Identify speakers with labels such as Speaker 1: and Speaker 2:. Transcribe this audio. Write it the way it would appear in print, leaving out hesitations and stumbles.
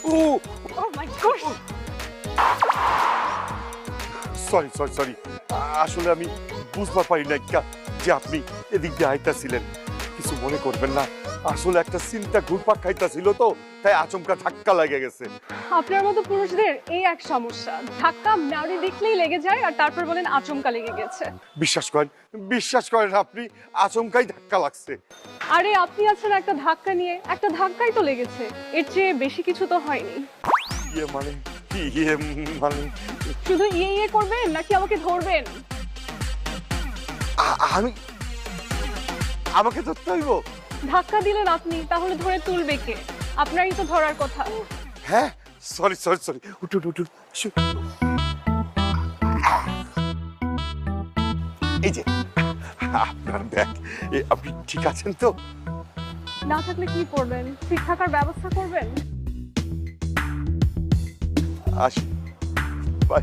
Speaker 1: ও
Speaker 2: ও মাই god!
Speaker 1: Sorry sorry sorry, আসলে আমি বুঝতে পারি না যে আপনি এদিক দিয়ে আইতাছিলেন। কিছু মনে করবেন না, আসলে একটা চিন্তা ঘুরপাক খাইতাছিল তো, তাই আচমকা ধাক্কা লেগে গেছে।
Speaker 2: আপনার মতো পুরুষদের এই এক সমস্যা, ধাক্কা নাড়ি দেখলেই লেগে যায় আর তারপর বলেন আচমকা লেগে গেছে।
Speaker 1: বিশ্বাস করেন আপনি, আচমকাই ধাক্কা লাগছে।
Speaker 2: আরে আপনি আছেন একটা ধাক্কা নিয়ে, একটা ধাক্কাই তো লেগেছে, এর চেয়ে বেশি কিছু তো হয়নি।
Speaker 1: ইয়ে মানে ইয়ে মানে
Speaker 2: শুধু ইয়ে ইয়ে করবেন নাকি আমাকে ধরবেন?
Speaker 1: আমি আমাকে ধরতে হইব?
Speaker 2: ধাক্কা দিলেন আপনি, তাহলে ধরে তুলবে কে? আপনারই তো ধরার কথা।
Speaker 1: হ্যাঁ, সরি সরি সরি, উঠুন উঠুন। এই যে আপনার ব্যাগ, আপনি ঠিক আছেন তো?
Speaker 2: না থাকলে কি করবেন? ঠিক থাকার ব্যবস্থা করবেন।
Speaker 1: আসি, বাই।